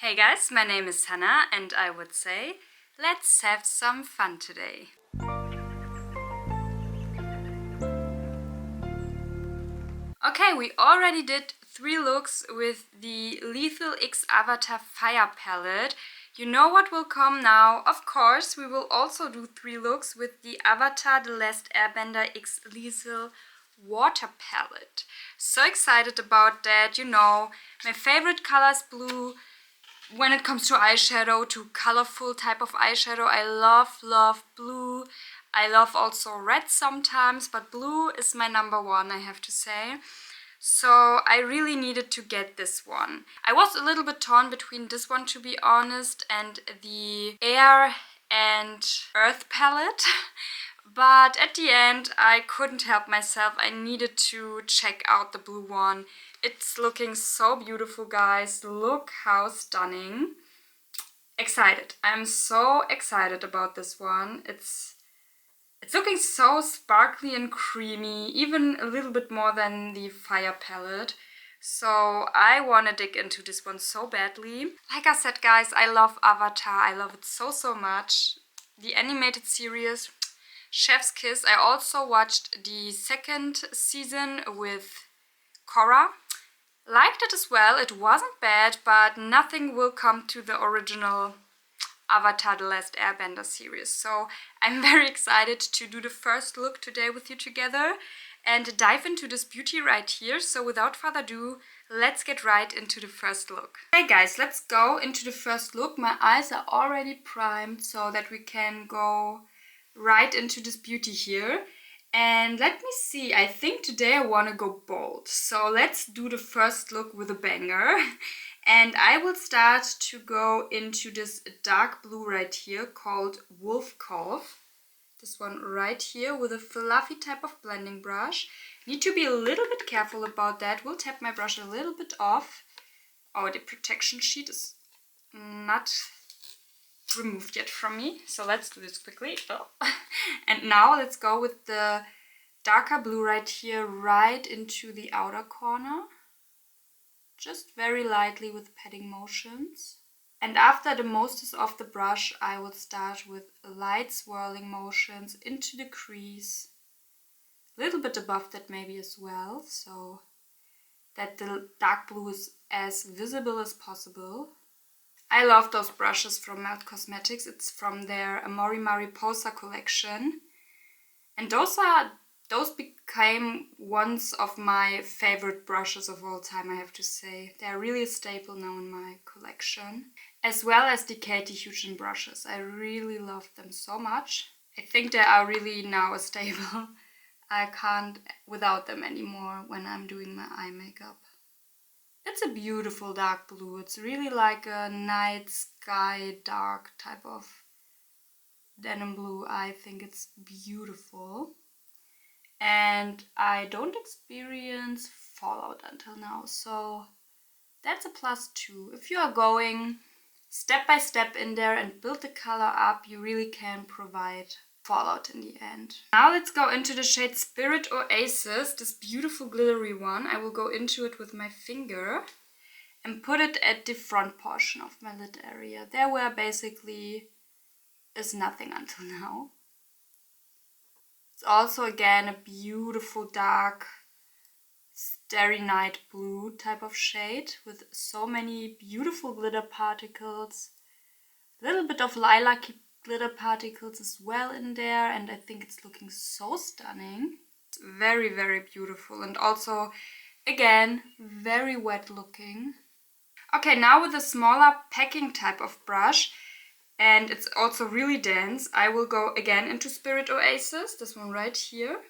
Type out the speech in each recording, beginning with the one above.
Hey guys, my name is Hannah and I would say, let's have some fun today. Okay, we already did 3 looks with the Lethal X Avatar Fire Palette. You know what will come now? Of course, we will also do 3 looks with the Avatar The Last Airbender X Lethal Water Palette. So excited about that, you know, my favorite color is blue. When it comes to eyeshadow, to colorful type of eyeshadow, I love blue. I love also red sometimes, but blue is my #1, I have to say. So I really needed to get this one. I was a little bit torn between this one, to be honest, and the Air and Earth palette. But at the end, I couldn't help myself. I needed to check out the blue one. It's looking so beautiful, guys. Look how stunning. Excited. I'm so excited about this one. It's looking so sparkly and creamy, even a little bit more than the Fire palette. So I want to dig into this one so badly. Like I said, guys, I love Avatar. I love it so much. The animated series, chef's kiss. I also watched the 2nd season with Korra. Liked it as well. It wasn't bad, but nothing will come to the original Avatar The Last Airbender series. So I'm very excited to do the first look today with you together and dive into this beauty right here. So without further ado, let's get right into the first look. Okay guys, let's go into the first look. My eyes are already primed so that we can go right into this beauty here. And let me see, I think today I want to go bold. So let's do the first look with a banger. And I will start to go into this dark blue right here called Wolf Calf. This one right here with a fluffy type of blending brush. Need to be a little bit careful about that. We'll tap my brush a little bit off. Oh, the protection sheet is not removed yet from me. So let's do this quickly. Oh. And now let's go with the darker blue right here, right into the outer corner. Just very lightly with patting motions. And after the most is off the brush, I will start with light swirling motions into the crease. A little bit above that maybe as well, so that the dark blue is as visible as possible. I love those brushes from Melt Cosmetics. It's from their Amori Mariposa collection. And those became ones of my favorite brushes of all time, I have to say. They're really a staple now in my collection. As well as the Katie Hugen brushes. I really love them so much. I think they are really now a staple. I can't without them anymore when I'm doing my eye makeup. It's a beautiful dark blue. It's really like a night sky dark type of denim blue. I think it's beautiful. And I don't experience fallout until now, so that's a +2. If you are going step by step in there and build the color up, you really can provide fallout in the end. Now let's go into the shade Spirit Oasis, this beautiful glittery one. I will go into it with my finger and put it at the front portion of my lid area, there where basically is nothing until now. It's also again a beautiful dark Starry Night blue type of shade with so many beautiful glitter particles. A little bit of lilac glitter particles as well in there, and I think it's looking so stunning. It's very beautiful and also again very wet looking. Okay, now with a smaller packing type of brush, and it's also really dense, I will go again into Spirit Oasis, this one right here.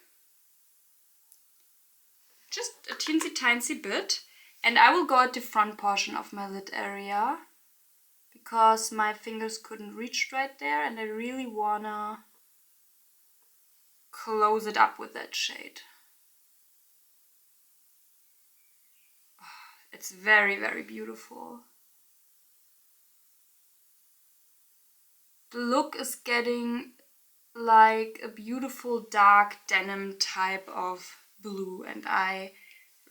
Just a teensy bit. And I will go at the front portion of my lid area because my fingers couldn't reach right there and I really wanna close it up with that shade. It's very beautiful. The look is getting like a beautiful dark denim type of blue and I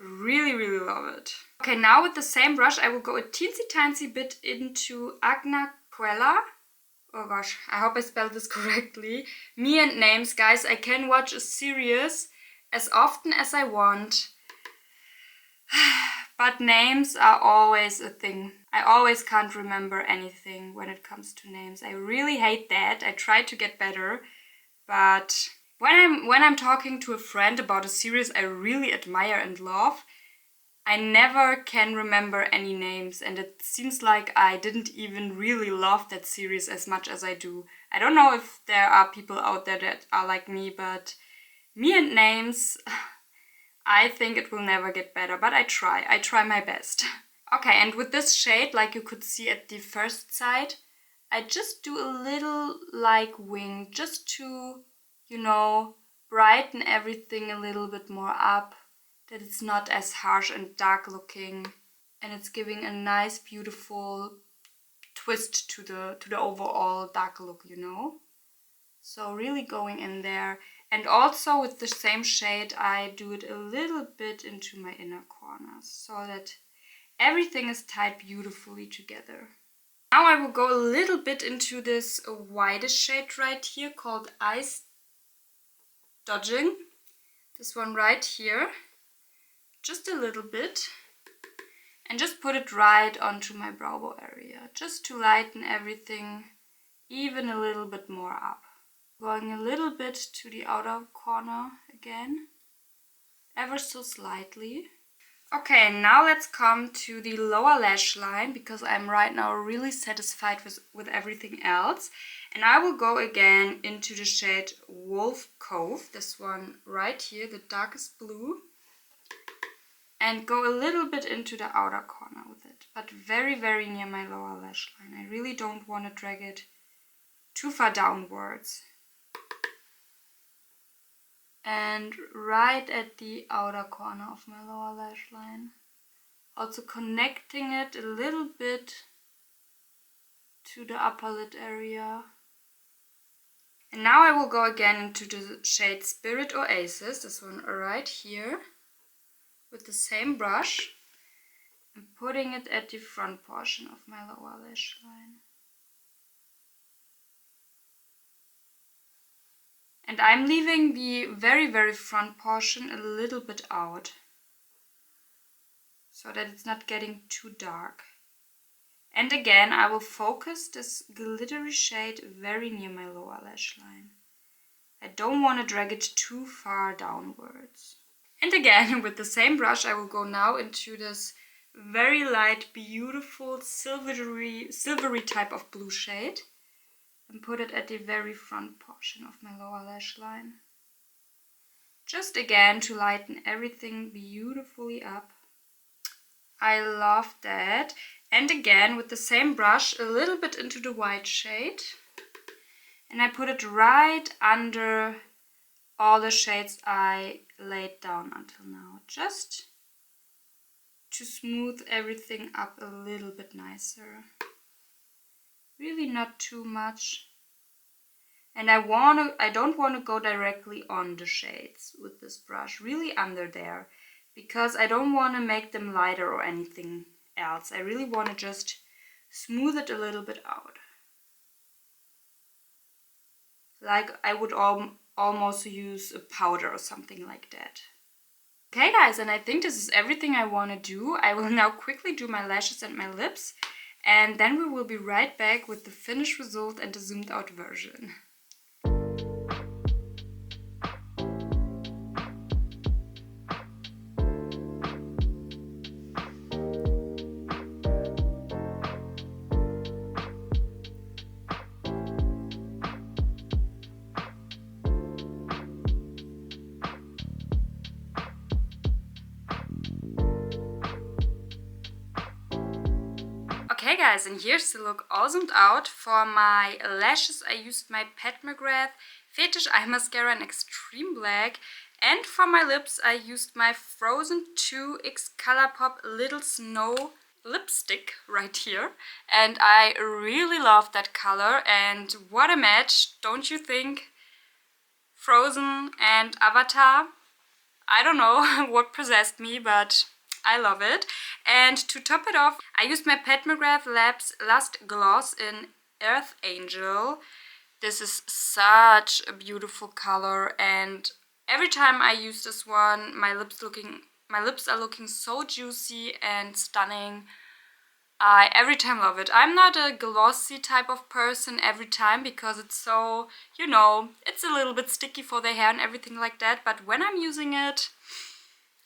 Really, really love it. Okay, now with the same brush, I will go a teensy bit into Aquarella. Oh gosh, I hope I spelled this correctly. Me and names, guys. I can watch a series as often as I want. But names are always a thing. I always can't remember anything when it comes to names. I really hate that. I try to get better, but when I'm talking to a friend about a series I really admire and love, I never can remember any names, and it seems like I didn't even really love that series as much as I do. I don't know if there are people out there that are like me, but me and names, I think it will never get better, but I try my best. Okay, and with this shade, like you could see at the first side, I just do a little like wing, just to, you know, brighten everything a little bit more up, that it's not as harsh and dark looking, and it's giving a nice, beautiful twist to the overall dark look, you know? So really going in there. And also with the same shade, I do it a little bit into my inner corners so that everything is tied beautifully together. Now I will go a little bit into this whitest shade right here called Ice Dodging. This one right here. Just a little bit. And just put it right onto my brow bone area. Just to lighten everything even a little bit more up. Going a little bit to the outer corner again. Ever so slightly. Okay, now let's come to the lower lash line, because I'm right now really satisfied with everything else. And I will go again into the shade Wolf Cove, this one right here, the darkest blue. And go a little bit into the outer corner with it, but very, very near my lower lash line. I really don't want to drag it too far downwards. And right at the outer corner of my lower lash line. Also connecting it a little bit to the upper lid area. And now I will go again into the shade Spirit Oasis, this one right here, with the same brush, and putting it at the front portion of my lower lash line. And I'm leaving the very, very front portion a little bit out, so that it's not getting too dark. And again, I will focus this glittery shade very near my lower lash line. I don't want to drag it too far downwards. And again, with the same brush, I will go now into this very light, beautiful, silvery type of blue shade. And put it at the very front portion of my lower lash line. Just again to lighten everything beautifully up. I love that. And again with the same brush a little bit into the white shade. And I put it right under all the shades I laid down until now. Just to smooth everything up a little bit nicer. Really not too much. And I don't want to go directly on the shades with this brush, really under there, because I don't want to make them lighter or anything else. I really want to just smooth it a little bit out. Like I would almost use a powder or something like that. Okay guys, and I think this is everything I want to do. I will now quickly do my lashes and my lips, and then we will be right back with the finished result and the zoomed out version. Okay guys, and here's the look all zoomed out. For my lashes I used my Pat McGrath Fetish Eye Mascara in Extreme Black, and for my lips I used my Frozen 2 X Colourpop Little Snow lipstick right here, and I really love that color, and what a match, don't you think? Frozen and Avatar. I don't know what possessed me, but I love it. And to top it off, I used my Pat McGrath Labs Lust Gloss in Earth Angel. This is such a beautiful color, and every time I use this one, my lips are looking so juicy and stunning. I every time love it. I'm not a glossy type of person every time because it's so, you know, it's a little bit sticky for the hair and everything like that. But when I'm using it,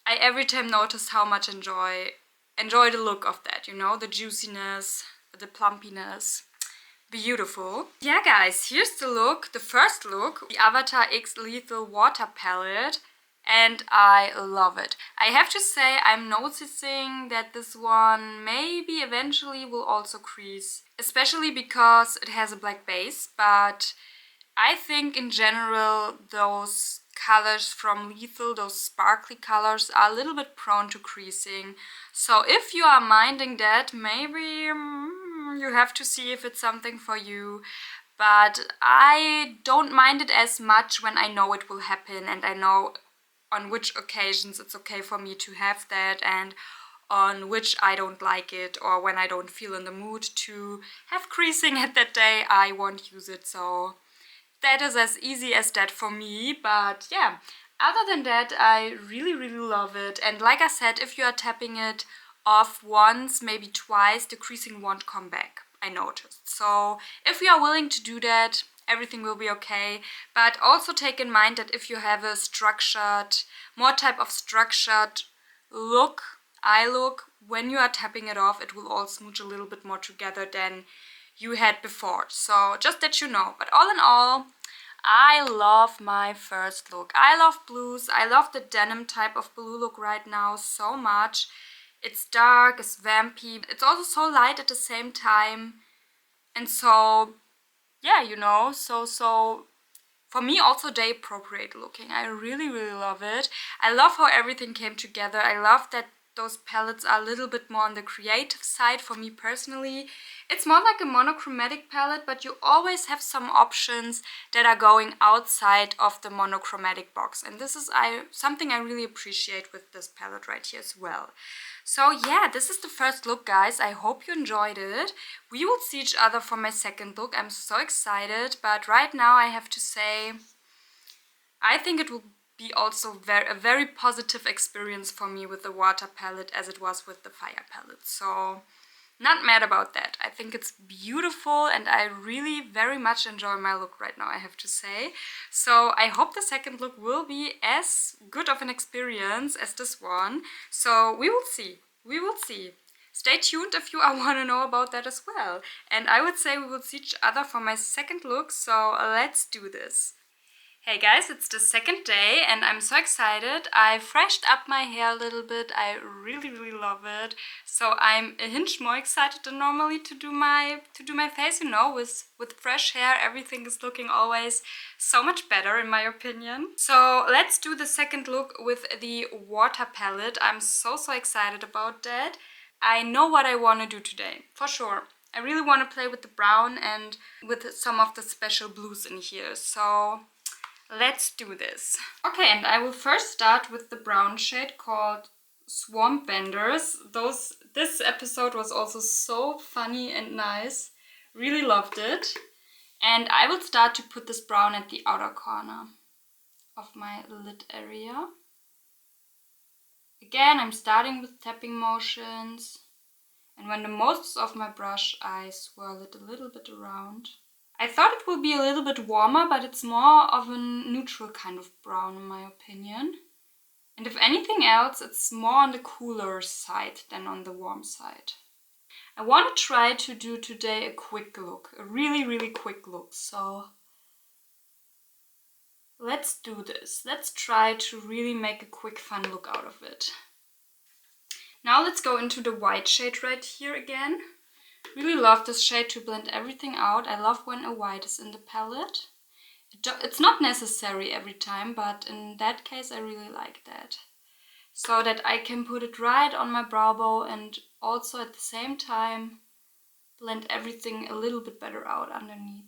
I every time notice how much enjoy the look of that, you know, the juiciness, the plumpiness. Beautiful. Yeah guys, here's the look, the first look, the Avatar X Lethal Water Palette, and I love it. I have to say I'm noticing that this one maybe eventually will also crease, especially because it has a black base, but I think in general those colors from Lethal, those sparkly colors, are a little bit prone to creasing. So if you are minding that, maybe you have to see if it's something for you. But I don't mind it as much when I know it will happen and I know on which occasions it's okay for me to have that and on which I don't like it, or when I don't feel in the mood to have creasing at that day, I won't use it. So that is as easy as that for me. But yeah, other than that, I really love it. And like I said, if you are tapping it off once, maybe twice, the creasing won't come back, I noticed. So if you are willing to do that, everything will be okay. But also take in mind that if you have a more type of structured look, eye look, when you are tapping it off, it will all smooch a little bit more together than you had before. So just that you know. But all in all, I love my first look. I love blues. I love the denim type of blue look right now so much. It's dark, it's vampy. It's also so light at the same time. And so, yeah, you know, so for me also day appropriate looking. I really love it. I love how everything came together. I love that those palettes are a little bit more on the creative side for me personally. It's more like a monochromatic palette, but you always have some options that are going outside of the monochromatic box. And this is something I really appreciate with this palette right here as well. So yeah, this is the first look, guys. I hope you enjoyed it. We will see each other for my second look. I'm so excited, but right now I have to say, I think it will be also a very positive experience for me with the water palette as it was with the fire palette. So not mad about that. I think it's beautiful and I really very much enjoy my look right now, I have to say. So I hope the second look will be as good of an experience as this one. So we will see. We will see. Stay tuned if you want to know about that as well. And I would say we will see each other for my second look. So let's do this. Hey guys, it's the second day and I'm so excited. I freshed up my hair a little bit. I really love it. So I'm a hinge more excited than normally to do my face, you know, with fresh hair everything is looking always so much better in my opinion. So let's do the second look with the water palette. I'm so excited about that. I know what I want to do today, for sure. I really want to play with the brown and with some of the special blues in here. So let's do this. Okay, and I will first start with the brown shade called Swamp Benders. This episode was also so funny and nice. Really loved it. And I will start to put this brown at the outer corner of my lid area. Again, I'm starting with tapping motions. And when the most is off my brush, I swirl it a little bit around. I thought it will be a little bit warmer, but it's more of a neutral kind of brown in my opinion. And if anything else, it's more on the cooler side than on the warm side. I want to try to do today a quick look, a really quick look. So let's do this. Let's try to really make a quick fun look out of it. Now let's go into the white shade right here again. Really love this shade to blend everything out. I love when a white is in the palette. It's not necessary every time, but in that case I really like that. So that I can put it right on my brow bone and also at the same time blend everything a little bit better out underneath.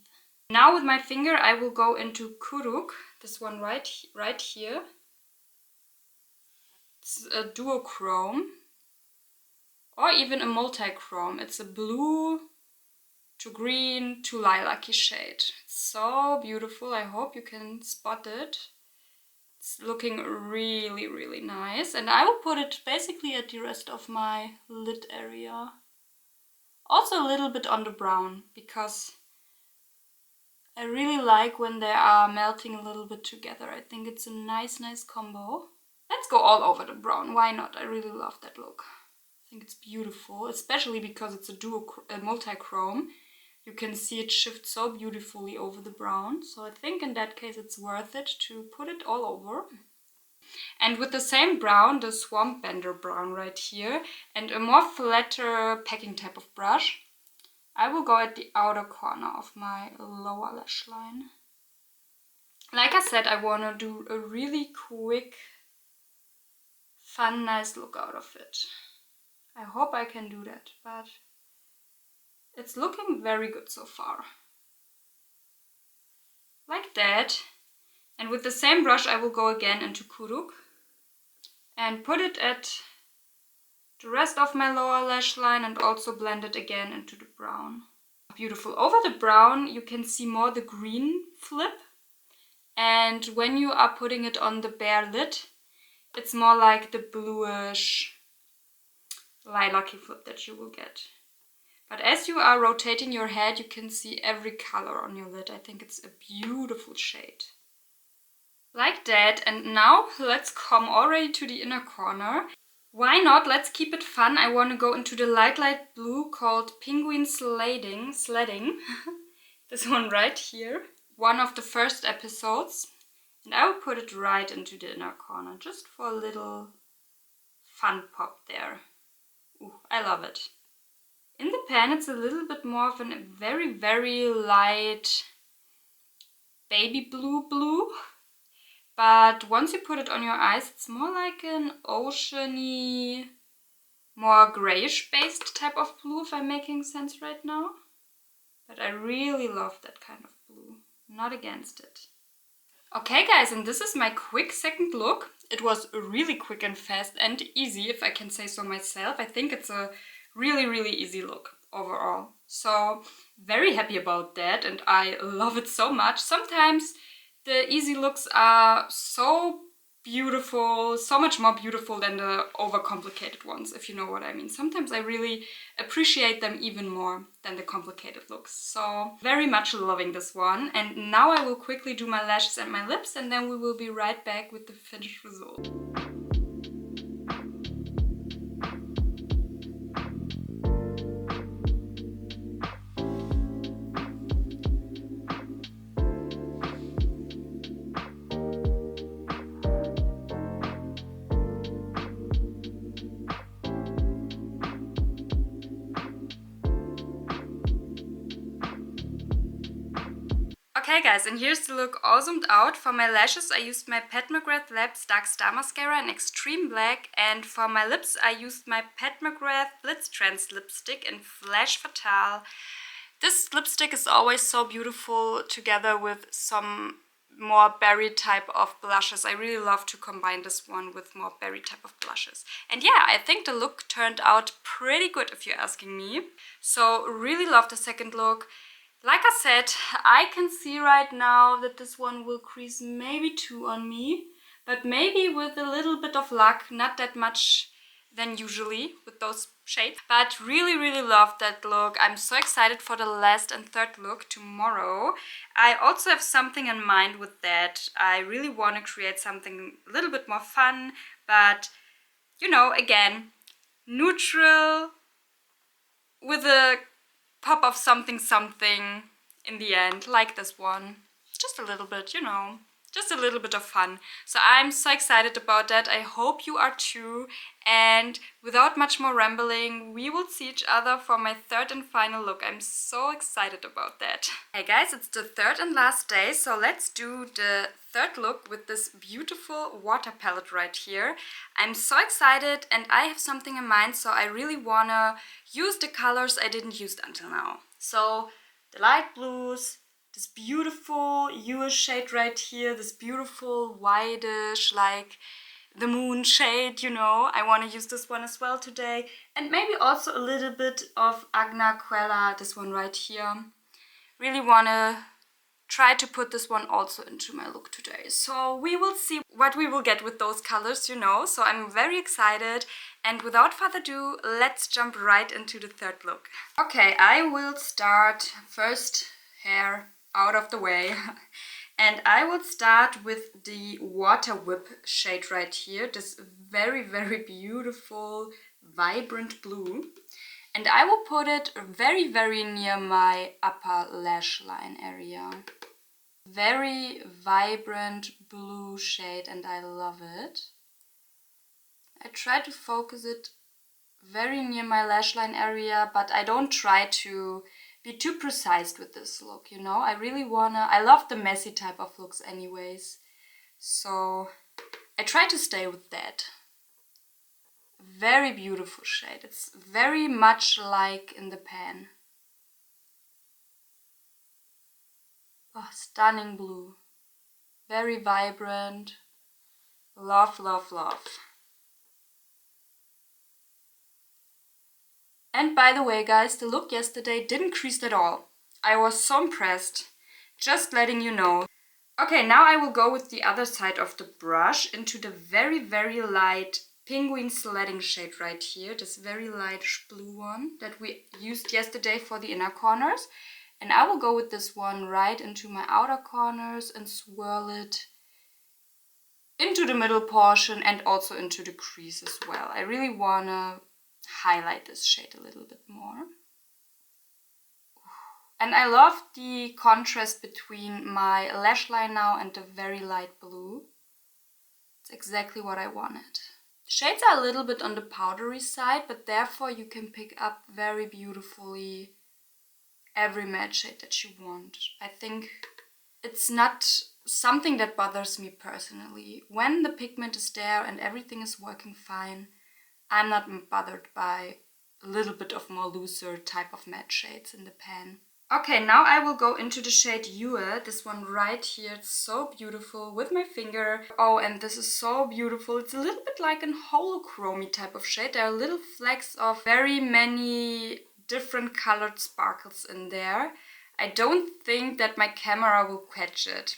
Now with my finger I will go into Kuruk, this one right here. It's a duochrome or even a multi-chrome. It's a blue to green to lilac-y shade. It's so beautiful. I hope you can spot it. It's looking really, really nice. And I will put it basically at the rest of my lid area. Also a little bit on the brown, because I really like when they are melting a little bit together. I think it's a nice combo. Let's go all over the brown. Why not? I really love that look. I think it's beautiful, especially because it's a multi-chrome. You can see it shift so beautifully over the brown. So I think in that case it's worth it to put it all over. And with the same brown, the Swamp Bender brown right here, and a more flatter packing type of brush, I will go at the outer corner of my lower lash line. Like I said, I want to do a really quick, fun, nice look out of it. I hope I can do that, but it's looking very good so far. Like that. And with the same brush I will go again into Kuruk and put it at the rest of my lower lash line and also blend it again into the brown. Beautiful. Over the brown you can see more the green flip, and when you are putting it on the bare lid, it's more like the bluish lilac-y flip that you will get. But as you are rotating your head, you can see every color on your lid. I think it's a beautiful shade. Like that. And now let's come already to the inner corner. Why not? Let's keep it fun. I want to go into the light blue called Penguin Sledding. This one right here. One of the first episodes. And I will put it right into the inner corner, just for a little fun pop there. Ooh, I love it. In the pan it's a little bit more of a very, very light baby blue. But once you put it on your eyes, it's more like an oceany, more grayish based type of blue, if I'm making sense right now. But I really love that kind of blue. Not against it. Okay guys, and this is my quick second look. It was really quick and fast and easy, if I can say so myself. I think it's a really, really easy look overall. So very happy about that, and I love it so much. Sometimes the easy looks are so beautiful, so much more beautiful than the overcomplicated ones, if you know what I mean. Sometimes I really appreciate them even more than the complicated looks. So very much loving this one. And now I will quickly do my lashes and my lips, and then we will be right back with the finished result. Okay guys, and here's the look all zoomed out. For my lashes I used my Pat McGrath Labs Dark Star Mascara in Extreme Black, and for my lips I used my Pat McGrath Blitz Trance lipstick in Flash Fatale. This lipstick is always so beautiful together with some more berry type of blushes. I really love to combine this one with more berry type of blushes. And yeah, I think the look turned out pretty good if you're asking me. So really love the second look. Like I said, I can see right now that this one will crease maybe 2 on me, but maybe with a little bit of luck, not that much than usually with those shades. But really, really love that look. I'm so excited for the last and third look tomorrow. I also have something in mind with that. I really want to create something a little bit more fun, but you know, again, neutral with a pop of something in the end, like this one. Just a little bit, you know, just a little bit of fun. So I'm so excited about that. I hope you are too. And without much more rambling, we will see each other for my third and final look. I'm so excited about that. Hey guys, it's the third and last day, so let's do the third look with this beautiful water palette right here. I'm so excited, and I have something in mind, so I really wanna use the colors I didn't use until now. So the light blues, this beautiful huish shade right here, this beautiful whitish, like the moon shade, you know. I want to use this one as well today. And maybe also a little bit of Agna Quella, this one right here. Really want to try to put this one also into my look today. So we will see what we will get with those colors, you know. So I'm very excited. And without further ado, let's jump right into the third look. Okay, I will start first hair out of the way. And I will start with the Water Whip shade right here. This very, very beautiful, vibrant blue. And I will put it very, very near my upper lash line area. Very vibrant blue shade and I love it. I try to focus it very near my lash line area, but I don't try to be too precise with this look, you know. I love the messy type of looks anyways. So I try to stay with that. Very beautiful shade. It's very much like in the pan. Oh, stunning blue. Very vibrant. Love, love, love. And by the way, guys, the look yesterday didn't crease at all. I was so impressed. Just letting you know. Okay, now I will go with the other side of the brush into the very, very light penguin sledding shade right here. This very lightish blue one that we used yesterday for the inner corners. And I will go with this one right into my outer corners and swirl it into the middle portion and also into the crease as well. I really want to highlight this shade a little bit more. And I love the contrast between my lash line now and the very light blue. It's exactly what I wanted. Shades are a little bit on the powdery side, but therefore you can pick up very beautifully every matte shade that you want. I think it's not something that bothers me personally. When the pigment is there and everything is working fine, I'm not bothered by a little bit of more looser type of matte shades in the pan. Okay, now I will go into the shade Yue, this one right here. It's so beautiful with my finger. Oh, and this is so beautiful. It's a little bit like an holochromy type of shade. There are little flecks of very many different colored sparkles in there. I don't think that my camera will catch it.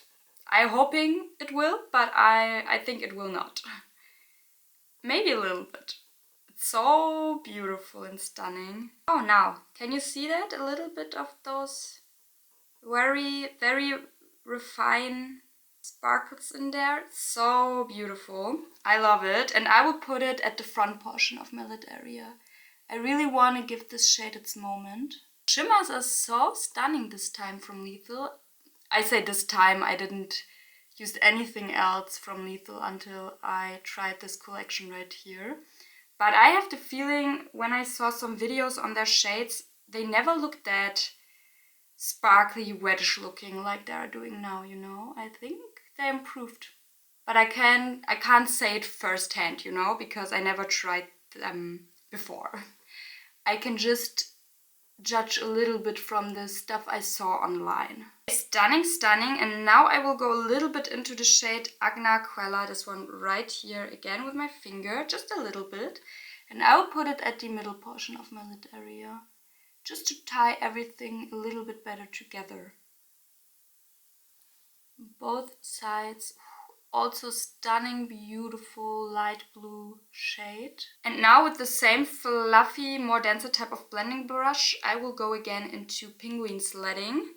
I'm hoping it will, but I think it will not. Maybe a little bit. So beautiful and stunning. Oh, now, can you see that? A little bit of those very, very refined sparkles in there. So beautiful. I love it. And I will put it at the front portion of my lid area. I really want to give this shade its moment. Shimmers are so stunning this time from Lethal. I say this time, I didn't use anything else from Lethal until I tried this collection right here. But I have the feeling when I saw some videos on their shades, they never looked that sparkly, reddish looking like they are doing now, you know. I think they improved. But I can't say it firsthand, you know, because I never tried them before. I can just judge a little bit from the stuff I saw online. Stunning, stunning. And now I will go a little bit into the shade Agna Quella, this one right here, again with my finger, just a little bit. And I will put it at the middle portion of my lid area, just to tie everything a little bit better together. Both sides. Also stunning, beautiful light blue shade. And now with the same fluffy, more denser type of blending brush, I will go again into penguin sledding.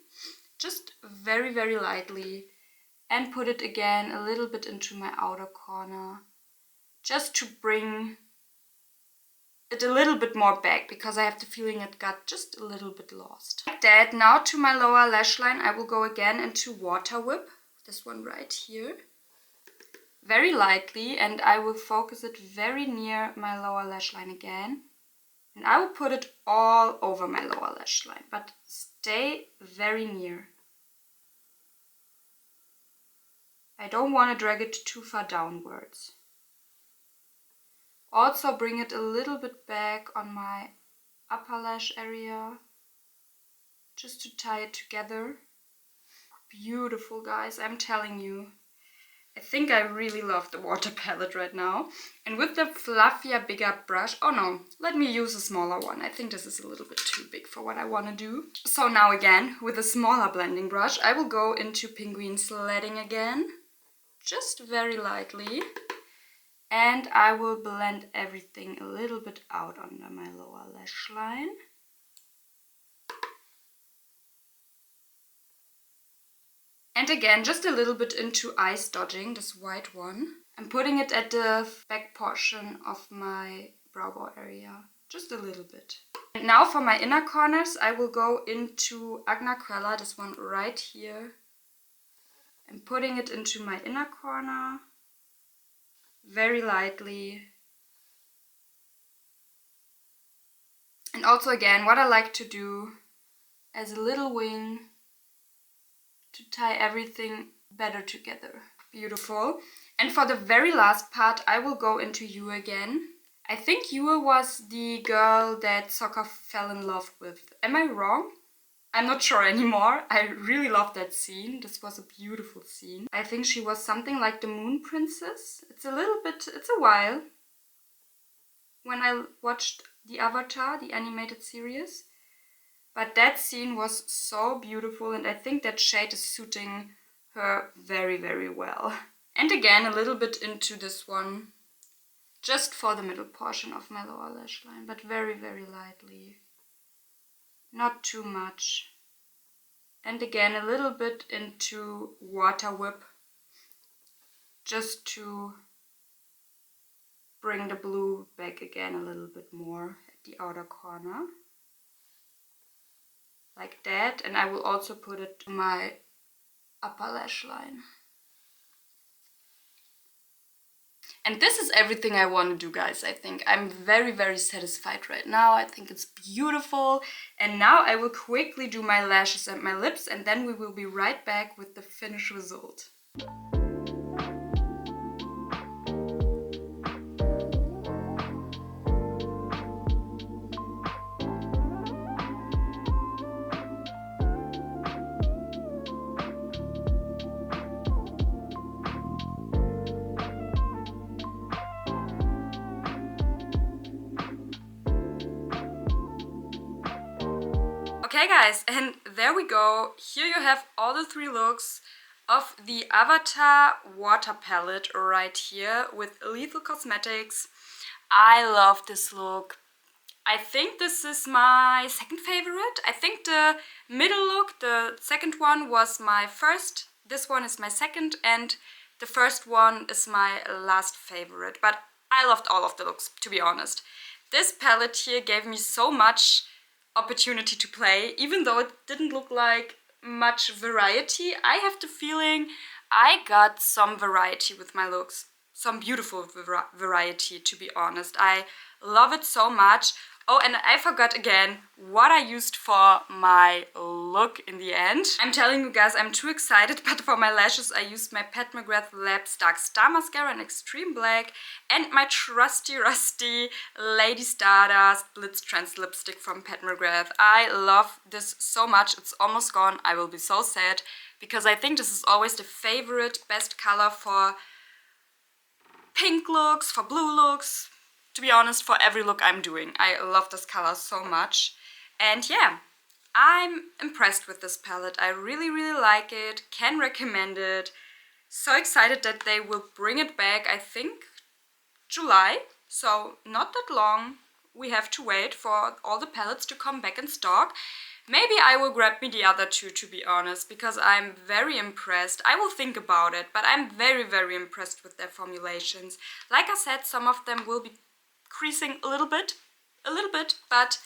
Just very, very lightly. And put it again a little bit into my outer corner. Just to bring it a little bit more back, because I have the feeling it got just a little bit lost. Like that, now to my lower lash line, I will go again into Water Whip. This one right here. Very lightly, and I will focus it very near my lower lash line again. And I will put it all over my lower lash line, but stay very near. I don't want to drag it too far downwards. Also bring it a little bit back on my upper lash area, just to tie it together. Beautiful, guys, I'm telling you. I think I really love the water palette right now. And with the fluffier, bigger brush, oh no, let me use a smaller one. I think this is a little bit too big for what I want to do. So now again, with a smaller blending brush, I will go into Penguin Sledding again, just very lightly. And I will blend everything a little bit out under my lower lash line. And again, just a little bit into Eyes Dodging, this white one. I'm putting it at the back portion of my brow bone area, just a little bit. And now for my inner corners, I will go into Agnaquella, this one right here. I'm putting it into my inner corner, very lightly. And also again, what I like to do as a little wing to tie everything better together. Beautiful. And for the very last part, I will go into You again. I think You was the girl that Sokka fell in love with. Am I wrong? I'm not sure anymore. I really love that scene. This was a beautiful scene. I think she was something like the Moon Princess. It's a while when I watched the Avatar, the animated series. But that scene was so beautiful, and I think that shade is suiting her very, very well. And again, a little bit into this one, just for the middle portion of my lower lash line, but very, very lightly. Not too much. And again, a little bit into Water Whip, just to bring the blue back again a little bit more at the outer corner. Like that, and I will also put it to my upper lash line. And this is everything I want to do, guys. I think I'm very, very satisfied right now. I think it's beautiful. And now I will quickly do my lashes and my lips, and then we will be right back with the finished result. Okay guys, and there we go. Here you have all the 3 looks of the Avatar water palette right here with Lethal Cosmetics. I love this look. I think this is my second favorite. I think the middle look, the second one, was my first. This one is my second, and the first one is my last favorite. But I loved all of the looks, to be honest. This palette here gave me so much opportunity to play, even though it didn't look like much variety. I have the feeling I got some variety with my looks, some beautiful variety, to be honest. I love it so much. Oh, and I forgot again what I used for my look in the end. I'm telling you guys, I'm too excited, but for my lashes I used my Pat McGrath Labs Dark Star Mascara in Extreme Black and my trusty rusty Lady Stardust Blitz Trans Lipstick from Pat McGrath. I love this so much. It's almost gone. I will be so sad because I think this is always the favorite, best color for pink looks, for blue looks. To be honest, for every look I'm doing. I love this color so much. And yeah, I'm impressed with this palette. I really, really like it. Can recommend it. So excited that they will bring it back, I think, July. So not that long. We have to wait for all the palettes to come back in stock. Maybe I will grab me the other 2, to be honest, because I'm very impressed. I will think about it, but I'm very, very impressed with their formulations. Like I said, some of them will be creasing a little bit, but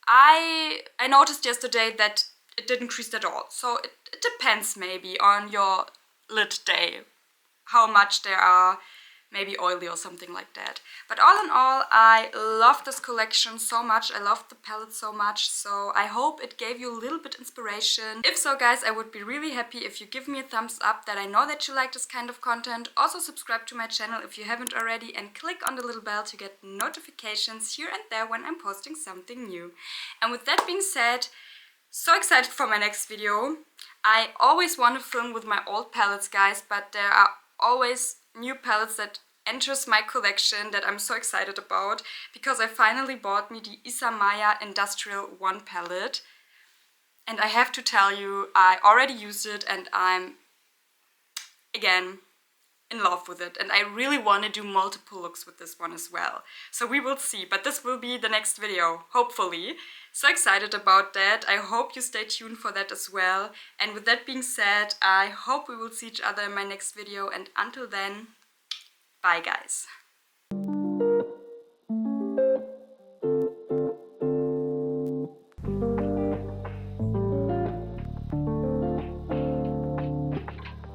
I noticed yesterday that it didn't crease at all. So it depends maybe on your lid day, how much there are, maybe oily or something like that. But all in all, I love this collection so much. I love the palette so much. So I hope it gave you a little bit inspiration. If so, guys, I would be really happy if you give me a thumbs up, that I know that you like this kind of content. Also subscribe to my channel if you haven't already, and click on the little bell to get notifications here and there when I'm posting something new. And with that being said, so excited for my next video. I always want to film with my old palettes, guys, but there are always new palettes that enters my collection that I'm so excited about, because I finally bought me the Isamaya Industrial 1 palette. And I have to tell you, I already used it and I'm, again, in love with it. And I really want to do multiple looks with this one as well. So we will see, but this will be the next video, hopefully. So excited about that. I hope you stay tuned for that as well. And with that being said, I hope we will see each other in my next video. And until then, bye guys.